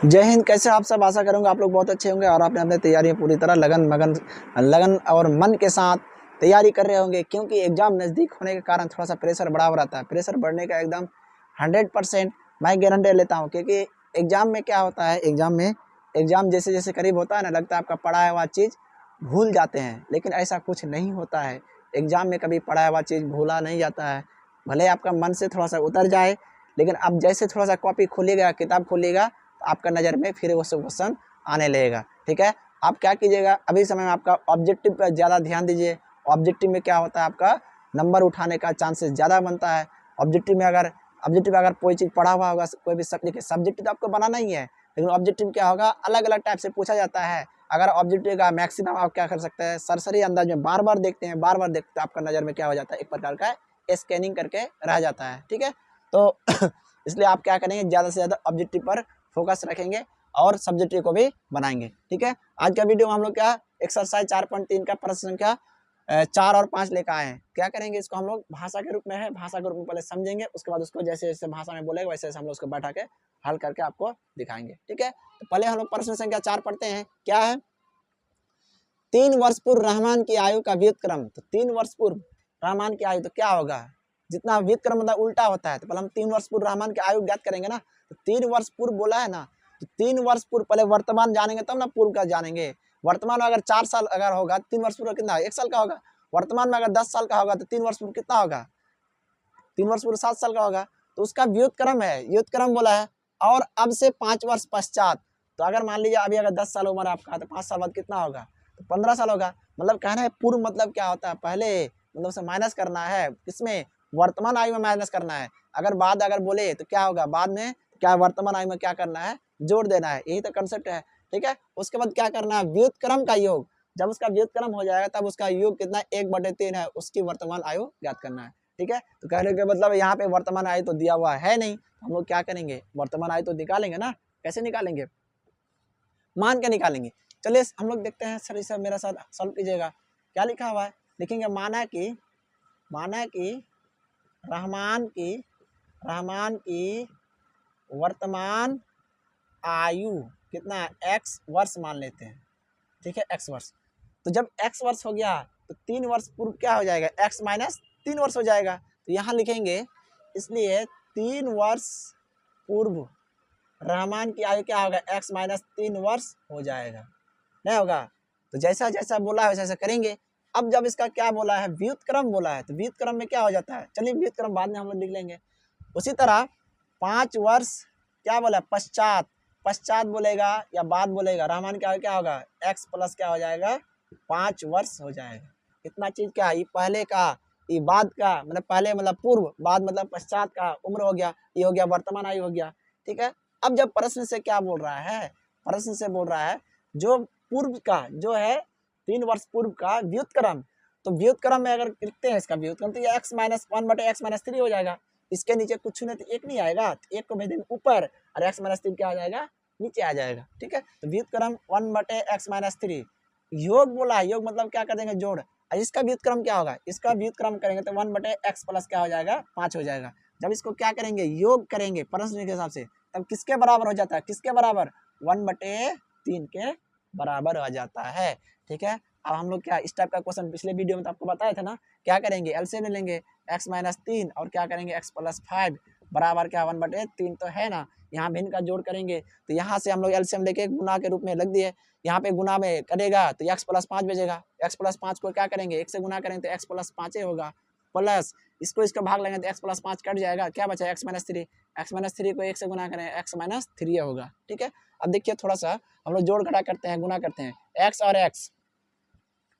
जय हिंद। कैसे आप सब? आशा करूँगा आप लोग बहुत अच्छे होंगे और आपने अपनी तैयारियां पूरी तरह लगन और मन के साथ तैयारी कर रहे होंगे, क्योंकि एग्ज़ाम नज़दीक होने के कारण थोड़ा सा प्रेशर बढ़ा हुआ रहता है। प्रेशर बढ़ने का एकदम 100% मैं गारंटी लेता हूँ, क्योंकि एग्ज़ाम में क्या होता है, एग्ज़ाम जैसे जैसे करीब होता है ना, लगता है आपका पढ़ाया हुआ चीज़ भूल जाते हैं, लेकिन ऐसा कुछ नहीं होता है। एग्ज़ाम में कभी पढ़ाया हुआ चीज़ भूला नहीं जाता है। भले आपका मन से थोड़ा सा उतर जाए, लेकिन अब जैसे थोड़ा सा कॉपी खोलिएगा, किताब खोलिएगा, आपका नज़र में फिर वो सब क्वेश्चन आने लगेगा। ठीक है, आप क्या कीजिएगा, अभी समय में आपका ऑब्जेक्टिव पर ज़्यादा ध्यान दीजिए। ऑब्जेक्टिव में क्या होता है, आपका नंबर उठाने का चांसेस ज़्यादा बनता है। ऑब्जेक्टिव अगर कोई चीज़ पढ़ा हुआ होगा, कोई भी सब्जेक्ट तो आपको बनाना ही है, लेकिन ऑब्जेक्टिव क्या होगा, अलग अलग टाइप से पूछा जाता है। अगर ऑब्जेक्टिव का मैक्सिमम आप क्या कर सकते हैं, सरसरी अंदाज में बार बार देखते हैं, तो आपका नज़र में क्या हो जाता है, एक प्रकार का स्कैनिंग करके रह जाता है। ठीक है, तो इसलिए आप क्या करेंगे, ज़्यादा से ज़्यादा ऑब्जेक्टिव पर फोकस रखेंगे और सब्जेक्टिव को भी बनाएंगे। ठीक है, आज का वीडियो में हम लोग क्या एक्सरसाइज 4.3 का प्रश्न संख्या 4 और 5 लेकर आए हैं। क्या करेंगे, इसको हम लोग भाषा के रूप में है, भाषा के रूप में पहले समझेंगे, उसके बाद उसको जैसे जैसे भाषा में बोलेगा वैसे वैसे हम लोग उसको बैठा के हल करके आपको दिखाएंगे। ठीक है, तो पहले हम लोग प्रश्न संख्या 4 पढ़ते हैं। क्या है, 3 वर्ष पूर्व रहमान की आयु का व्युत्क्रम। तो 3 वर्ष पूर्व रहमान की आयु तो क्या होगा, जितना व्युत्क्रम मतलब उल्टा होता है, तो पहले हम 3 वर्ष पूर्व रहमान की आयु ज्ञात करेंगे ना। तो 3 वर्ष पूर्व बोला है ना, तो 3 वर्ष पूर्व पहले वर्तमान जानेंगे तब ना पूर्व का जानेंगे। वर्तमान में अगर 4 साल अगर होगा, 3 वर्ष पूर्व कितना, 1 साल का होगा। वर्तमान में अगर 10 साल का होगा तो 3 वर्ष पूर्व कितना होगा, 3 वर्ष पूर्व 7 साल का होगा। तो उसका व्युत्क्रम है, व्युत्क्रम बोला है। और अब से 5 वर्ष पश्चात, तो अगर मान लीजिए अभी अगर 10 साल उम्र आपका, तो 5 साल बाद कितना होगा, तो 15 साल होगा। मतलब कहना है पूर्व मतलब क्या होता है, पहले मतलब उसे माइनस करना है, किसमें, वर्तमान आयु में माइनस करना है। अगर बाद अगर बोले तो क्या होगा, बाद में क्या वर्तमान आयु में क्या करना है, जोड़ देना है, यही तो कंसेप्ट है। ठीक है, उसके बाद क्या करना है, व्युत्क्रम का योग। जब उसका व्युत्क्रम हो जाएगा तब उसका योग कितना, 1/3 है, उसकी वर्तमान आयु ज्ञात करना है। ठीक है, तो कहने का मतलब यहाँ पे वर्तमान आयु तो दिया हुआ है नहीं, हम लोग क्या करेंगे, वर्तमान आयु तो निकालेंगे ना। कैसे निकालेंगे, मान के निकालेंगे। चलिए हम लोग देखते हैं, सर इसे मेरा साथ सॉल्व कीजिएगा। क्या लिखा हुआ है, लिखेंगे माना कि रहमान की वर्तमान आयु कितना है, x वर्ष मान लेते हैं। ठीक है, x वर्ष। तो जब x वर्ष हो गया तो 3 वर्ष पूर्व क्या हो जाएगा, x माइनस 3 वर्ष हो जाएगा। तो यहाँ लिखेंगे, इसलिए 3 वर्ष पूर्व रहमान की आयु क्या होगा, x माइनस 3 वर्ष हो जाएगा, नहीं होगा। तो जैसा जैसा बोला है वैसा वैसा करेंगे। अब जब इसका क्या बोला है, व्युत्क्रम बोला है, तो व्युत्क्रम में क्या हो जाता है, चलिए व्युत्क्रम बाद में हम लोग लिख लेंगे। उसी तरह 5 वर्ष क्या बोला, पश्चात बोलेगा या बाद बोलेगा, रहमान की आयु क्या होगा, x प्लस क्या हो जाएगा, 5 वर्ष हो जाएगा। इतना चीज क्या, ये पहले का, ये बाद का, मतलब पहले मतलब पूर्व, बाद मतलब पश्चात का उम्र हो गया, ये हो गया वर्तमान आयु हो गया। ठीक है, अब जब प्रश्न से क्या बोल रहा है, प्रश्न से बोल रहा है जो पूर्व का जो है 3 वर्ष पूर्व का व्युत्क्रम। तो व्युत्क्रम में अगर लिखते हैं इसका व्युत्क्रम, तो ये x माइनस 1/x-3 हो जाएगा। इसके नीचे कुछ नहीं तो एक नहीं आएगा, तो एक को भेज देंगे ऊपर और x-3 क्या आ जाएगा, नीचे आ जाएगा। ठीक है, तो व्युत्क्रम 1/x-3। योग बोला है, योग मतलब क्या कर देंगे, जोड़। और इसका व्युत्क्रम क्या होगा, इसका व्युत्क्रम करेंगे तो 1/x प्लस क्या हो जाएगा, 5 हो जाएगा। जब इसको क्या करेंगे, योग करेंगे प्रश्न के हिसाब से, तब किसके बराबर हो जाता है, किसके बराबर, 1/3 के बराबर आ जाता है। ठीक है, अब हम लोग क्या इस टाइप का क्वेश्चन पिछले वीडियो में तो आपको बताया था ना, क्या करेंगे, एलसीएम लेंगे, x माइनस 3 और क्या करेंगे, x प्लस 5 बराबर क्या, 1/3 तो है ना। यहाँ भिन्न का जोड़ करेंगे, तो यहाँ से हम लोग एलसीएम लेके गुना के रूप में लग दिए। यहाँ पे गुना में करेगा तो x प्लस 5 बचेगा, x प्लस 5 को क्या करेंगे, 1 से गुना करेंगे तो x प्लस 5 होगा, प्लस इसको इसका भाग लेंगे तो x प्लस 5 कट जाएगा, क्या बचा, x माइनस 3। x माइनस 3 को 1 से गुना करें, x माइनस 3 होगा। ठीक है, अब देखिए थोड़ा सा हम लोग जोड़ घटा करते हैं, गुना करते हैं, x और x,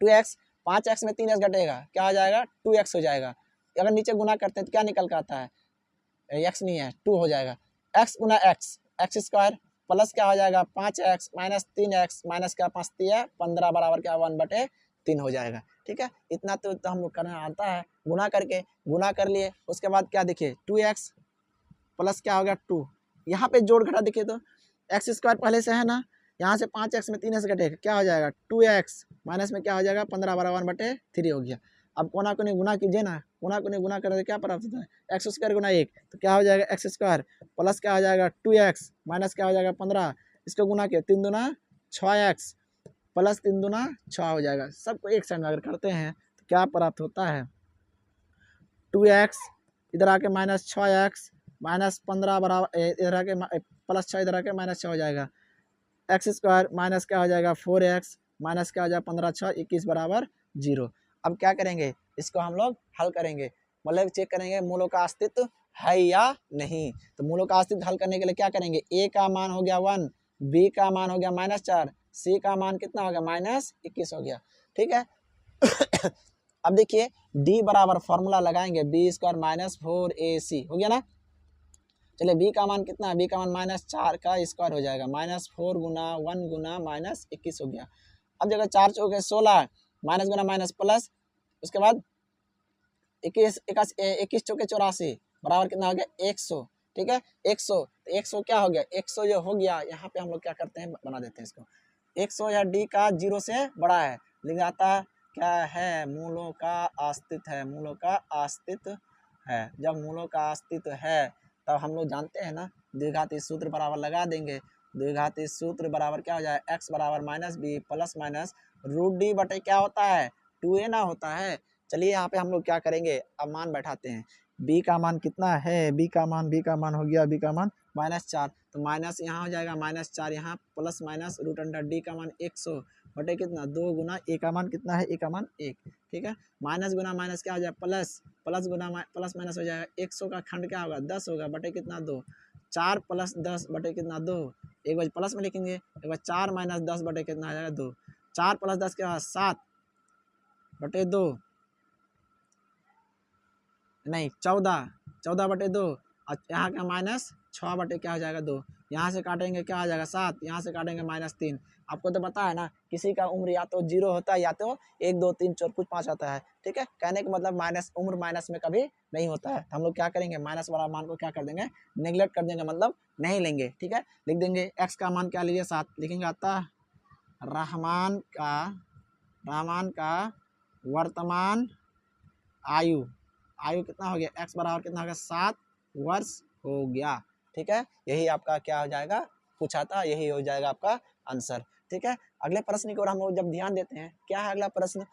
2x, 5x में 3x घटेगा, क्या हो जाएगा, 2x हो जाएगा। अगर नीचे गुना करते हैं तो क्या निकल कर आता है, x नहीं है, 2 हो जाएगा। x गुना x स्क्वायर प्लस क्या हो जाएगा, 5x माइनस 3x माइनस क्या, 5 3 15 बराबर क्या, 1/3 हो जाएगा। ठीक है, इतना तो हम लोग करना आता है, गुना करके, गुना कर लिए। उसके बाद क्या देखिए, 2x प्लस क्या हो गया 2, यहाँ पे जोड़ घटा देखिए तो एक्स स्क्वायर पहले से है ना, यहाँ से 5x में 3x घटेगा, क्या हो जाएगा, 2x माइनस में क्या हो जाएगा, 15 बराबर 1/3 हो गया। अब कोना को नहीं गुना कीजिए ना, कोना को नहीं गुना करें क्या प्राप्त होता है, x स्क्वायर गुना 1, तो क्या हो जाएगा x स्क्वायर प्लस क्या हो जाएगा 2x माइनस क्या हो जाएगा 15, इसको गुना किया 3 दूना 6x प्लस 3 दूना 6 हो जाएगा। सबको एक साइड में अगर करते हैं तो क्या प्राप्त होता है 2x, इधर आके माइनस 6x माइनस 15 बराबर, इधर आके प्लस 6 इधर आके माइनस 6 हो जाएगा। एक्स स्क्वायर माइनस क्या हो जाएगा 4x माइनस क्या हो जाएगा 15 6 21 बराबर 0। अब क्या करेंगे, इसको हम लोग हल करेंगे, मतलब चेक करेंगे मूलों का अस्तित्व है या नहीं। तो मूलों का अस्तित्व हल करने के लिए क्या करेंगे, a का मान हो गया 1, b का मान हो गया -4, c का मान कितना हो गया -21 हो गया। ठीक है अब देखिए d बराबर फॉर्मूला लगाएंगे b स्क्वायर माइनस 4ac हो गया ना। चलिए b का मान कितना है, b का मान -4 का स्क्वायर हो जाएगा, -4 गुना 1 गुना -21 हो गया। अब जगह 4 चौके 16 माइनस गुना माइनस प्लस, उसके बाद 21 चौके 84 बराबर कितना हो गया 100। ठीक है 100, तो 100 क्या हो गया 100 जो हो गया, यहाँ पे हम लोग क्या करते हैं बना देते हैं इसको 100 या डी का 0 से बड़ा है, लिख जाता क्या है मूलों का अस्तित्व है, मूलों का अस्तित्व है। जब मूलों का अस्तित्व है तब हम लोग जानते हैं ना द्विघाती सूत्र बराबर लगा देंगे, द्विघाती सूत्र बराबर क्या हो जाए x बराबर -b प्लस माइनस √d बटे क्या होता है 2a ना होता है। चलिए यहाँ पे हम लोग क्या करेंगे, अब मान बैठाते हैं, b का मान कितना है, b का मान हो गया b का मान -4, तो माइनस यहाँ हो जाएगा -4 यहाँ प्लस माइनस √d का मान 100 बटे कितना 2 गुना a का मान कितना है, a का मान 1। ठीक है माइनस गुना माइनस क्या हो जाएगा प्लस, प्लस गुना प्लस माइनस हो जाएगा 100 का खंड क्या होगा 10 होगा बटे कितना 2, 4 प्लस 10 बटे कितना 2, एक बार प्लस में लिखेंगे, एक बार 4 माइनस 10 बटे कितना आ जाएगा 2, 4 प्लस 10 क्या होगा 7 बटे 2, नहीं 14 बटे 2, और यहाँ का -6 बटे क्या हो जाएगा 2, यहाँ से काटेंगे क्या आ जाएगा 7, यहाँ से काटेंगे -3। आपको तो पता है ना किसी का उम्र या तो 0 होता है या तो 1 2 3 4 कुछ 5 आता है। ठीक है कहने का मतलब उम्र माइनस में कभी नहीं होता है, तो हम लोग क्या करेंगे माइनस वाला मान को क्या कर देंगे नेग्लेक्ट कर देंगे, मतलब नहीं लेंगे। ठीक है लिख देंगे x का मान क्या लीजिए 7 लिखेंगे, आता रहमान का वर्तमान आयु कितना हो गया x बराबर कितना हो गया 7 वर्ष हो गया। ठीक है यही आपका क्या हो जाएगा पूछा था, यही हो जाएगा आपका आंसर। ठीक है अगले प्रश्न की ओर हम लोग जब ध्यान देते हैं, क्या है अगला प्रश्न,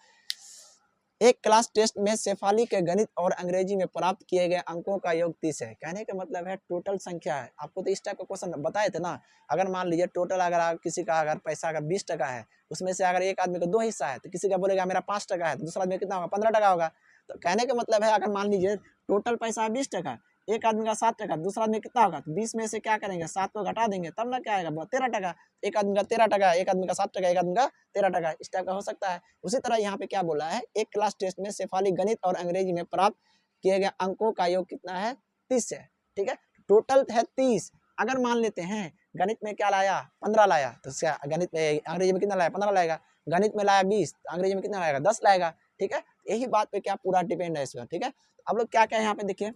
एक क्लास टेस्ट में शेफाली के गणित और अंग्रेजी में प्राप्त किए गए अंकों का योग 30 है। कहने का मतलब है टोटल संख्या है। आपको तो इस टाइप का क्वेश्चन बताए थे ना, अगर मान लीजिए टोटल अगर किसी का अगर पैसा अगर 20 टका है, उसमें से अगर एक आदमी को 2 हिस्सा है, तो किसी का बोलेगा मेरा 5 टका है, तो दूसरा आदमी कितना होगा 15 टका होगा। तो कहने का मतलब है अगर मान लीजिए टोटल पैसा 20 टका, एक आदमी का 7 टका, दूसरा आदमी कितना होगा, तो 20 में से क्या करेंगे 7 को घटा देंगे तब ना क्या आएगा 13 टका, एक आदमी का 13 टका, एक आदमी का 7 टका, एक आदमी का 13 टका, इस टाइप का हो सकता है। उसी तरह यहाँ पे क्या बोला है, एक क्लास टेस्ट में शेफाली गणित और अंग्रेजी में प्राप्त किए गए अंकों का योग कितना है 30 है। ठीक है टोटल है 30, अगर मान लेते हैं गणित में क्या लाया 15 लाया, तो क्या गणित में अंग्रेजी में कितना लाया 15 लाएगा, गणित में लाया 20, अंग्रेजी में कितना लाएगा 10 लाएगा। ठीक है यही बात पे क्या पूरा डिपेंड है इसमें। ठीक है अब लोग क्या क्या यहाँ पे देखिए,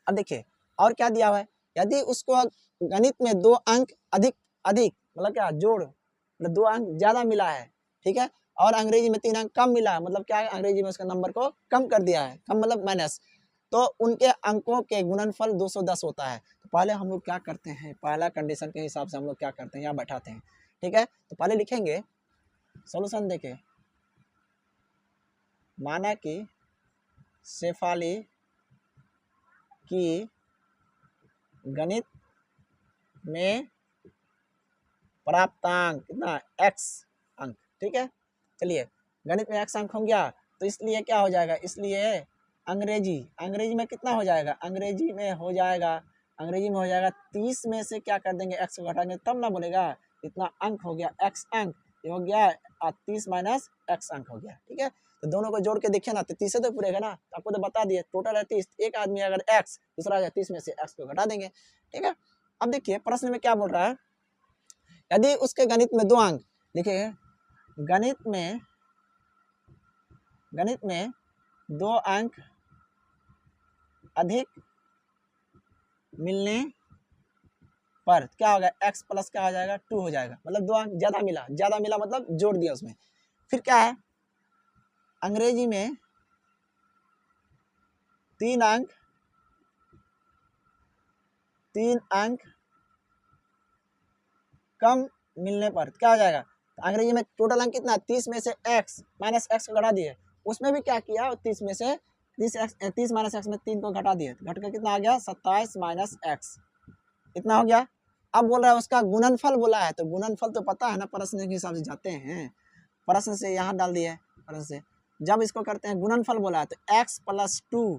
अब देखिए और क्या दिया हुआ है, यदि उसको गणित में 2 अंक अधिक मतलब क्या जोड़, मतलब 2 अंक ज्यादा मिला है, ठीक है, और अंग्रेजी में 3 अंक कम मिला है, मतलब क्या है अंग्रेजी में उसका नंबर को कम कर दिया है, कम मतलब माइनस, तो उनके अंकों के गुणनफल 210 होता है। तो पहले हम लोग क्या करते हैं, पहला कंडीशन के हिसाब से हम लोग क्या करते हैं यहाँ बैठाते हैं। ठीक है तो पहले लिखेंगे सोल्यूशन देखे, माना कि शेफाली की गणित में प्राप्तांक कितना x अंक। ठीक है चलिए गणित में x अंक हो गया, तो इसलिए क्या हो जाएगा, इसलिए अंग्रेजी में कितना हो जाएगा, अंग्रेजी में हो जाएगा 30 में से क्या कर देंगे x को घटाएंगे तब ना बोलेगा इतना अंक हो गया x अंक, ये हो गया 30 माइनस x अंक हो गया। ठीक है तो दोनों को जोड़ के देखिए ना तो 30 से तो पूरेगा ना, तो आपको तो बता दिए टोटल है 30, एक आदमी अगर x दूसरा 30 में से x को घटा देंगे। ठीक है अब देखिए प्रश्न में क्या बोल रहा है, यदि उसके गणित में 2 अंक, देखिए गणित में 2 अंक अधिक मिलने पर क्या होगा x प्लस क्या हो जाएगा 2 हो जाएगा, मतलब 2 अंक ज्यादा मिला मतलब जोड़ दिया उसमें। फिर क्या है अंग्रेजी में 3 अंक कम मिलने पर क्या हो जाएगा, तो अंग्रेजी में टोटल अंक कितना, 30 में से x माइनस एक्स को घटा दिए, उसमें भी क्या किया, 30 में से 30 माइनस एक्स में 3 को घटा दिए, घट कर कितना आ गया, 27 माइनस एक्स, इतना हो गया। अब बोल रहा है उसका गुणनफल बोला है, तो गुणनफल तो पता है ना, प्रश्न के हिसाब से जाते हैं, प्रश्न से यहाँ डाल दिए, प्रश्न से जब इसको करते हैं गुणनफल बोला है तो x प्लस 2,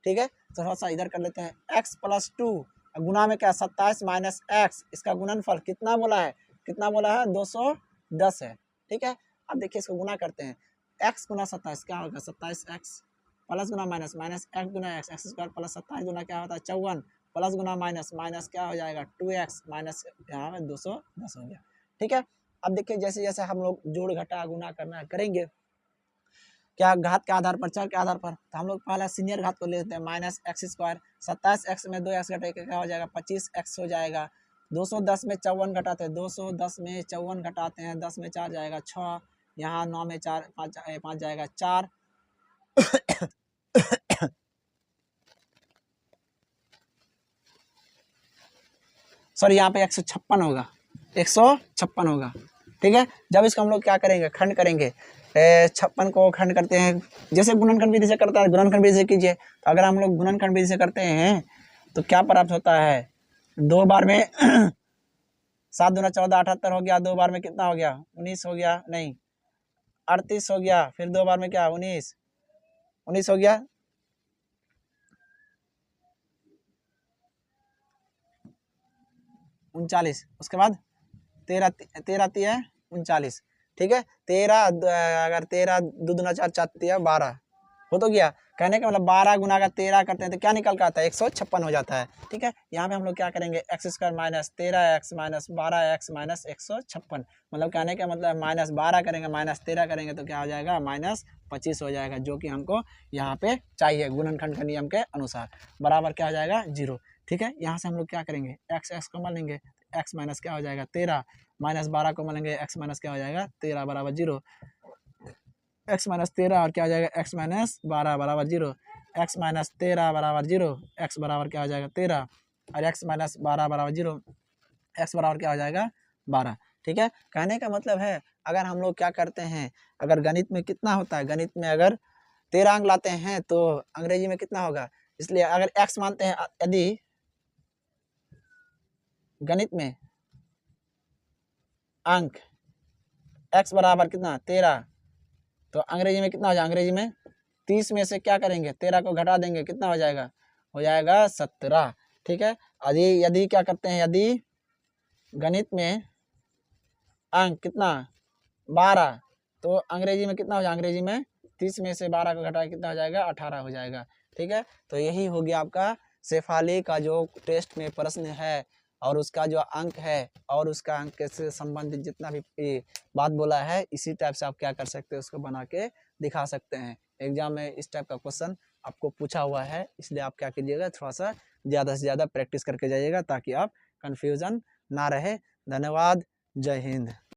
ठीक है, थोड़ा सा इधर कर लेते हैं, x प्लस 2 गुना में क्या, 27 माइनस एक्स, इसका गुणनफल कितना बोला है, कितना बोला है, 210 है, ठीक है। अब देखिए इसको गुना करते हैं, x गुना 27 क्या होगा, 27x प्लस गुना माइनस माइनस एक्स गुना एक्स, एक्स स्क्वायर प्लस 27 गुना क्या होता है 54, प्लस गुना माइनस माइनस क्या हो जाएगा 2x माइनस यहाँ में 210 हो गया, ठीक है। अब देखिए जैसे जैसे हम लोग जोड़ घटा गुना करना करेंगे, क्या घात के आधार पर, चर के आधार पर, तो हम लोग पहला सीनियर घात को ले लेते हैं, माइनस एक्स स्क्वायर, 27x में 2x घटाएंगे क्या हो जाएगा 25x हो जाएगा, 210 में 54 घटाते हैं, 210 में 54 घटाते हैं, 10 में 4 जाएगा 6, यहाँ 9 में 4 5 जाएगा 4 सॉरी यहाँ पे 156 होगा, 156 होगा, ठीक है। जब इसको हम लोग क्या करेंगे, खंड करेंगे, 56 को खंड करते हैं, जैसे गुणनखंड विधि से करता है, गुणनखंड विधि से कीजिए, तो अगर हम लोग गुणनखंड विधि से करते हैं तो क्या प्राप्त होता है, 2 बार में 7 दूना 14 78 हो गया, 2 बार में कितना हो गया 19 हो गया, नहीं 38 हो गया, फिर 2 बार में क्या 19 हो गया, 39, उसके बाद 13 13 39, ठीक है, 13 अगर 13 2 दूना 4 4 12 हो तो गया, कहने का मतलब 12 गुना का 13 करते हैं तो क्या निकल का आता है 156 हो जाता है, ठीक है। यहाँ पे हम लोग क्या करेंगे, x square minus 13x minus 12x minus 156, मतलब कहने का मतलब माइनस 12 करेंगे माइनस 13 करेंगे तो क्या हो जाएगा माइनस 25 हो जाएगा, जो कि हमको यहाँ पे चाहिए गुणनखंड के नियम के अनुसार, बराबर क्या हो जाएगा 0, ठीक है। यहाँ से हम लोग क्या करेंगे, एक्स को मान लेंगे, एक्स माइनस क्या हो जाएगा 13 माइनस 12 को मान लेंगे, एक्स माइनस क्या हो जाएगा 13 बराबर 0, एक्स माइनस 13 और क्या हो जाएगा एक्स माइनस 12 बराबर 0, एक्स माइनस 13 बराबर 0, एक्स बराबर क्या हो जाएगा 13 और एक्स माइनस 12 बराबर 0, एक्स बराबर क्या हो जाएगा 12, ठीक है। कहने का मतलब है अगर हम लोग क्या करते हैं, अगर गणित में कितना होता है, गणित में अगर 13 अंक लाते हैं तो अंग्रेजी में कितना होगा, इसलिए अगर एक्स मानते हैं, यदि गणित में अंक एक्स बराबर कितना 13 तो अंग्रेजी में कितना हो जाएगा, अंग्रेजी में 30 में से क्या करेंगे 13 को घटा देंगे, कितना हो जाएगा 17, ठीक है। यदि क्या करते हैं, यदि गणित में अंक कितना 12 तो अंग्रेजी में कितना हो जाएगा, अंग्रेजी में 30 में से 12 को घटा कितना हो जाएगा 18 हो जाएगा, ठीक है। तो यही हो गया आपका शेफाली का जो टेस्ट में प्रश्न है और उसका जो अंक है और उसका अंक से संबंधित जितना भी बात बोला है, इसी टाइप से आप क्या कर सकते हैं, उसको बना के दिखा सकते हैं। एग्जाम में इस टाइप का क्वेश्चन आपको पूछा हुआ है, इसलिए आप क्या कीजिएगा, थोड़ा सा ज़्यादा से ज़्यादा प्रैक्टिस करके जाइएगा ताकि आप कन्फ्यूज़न ना रहे। धन्यवाद, जय हिंद।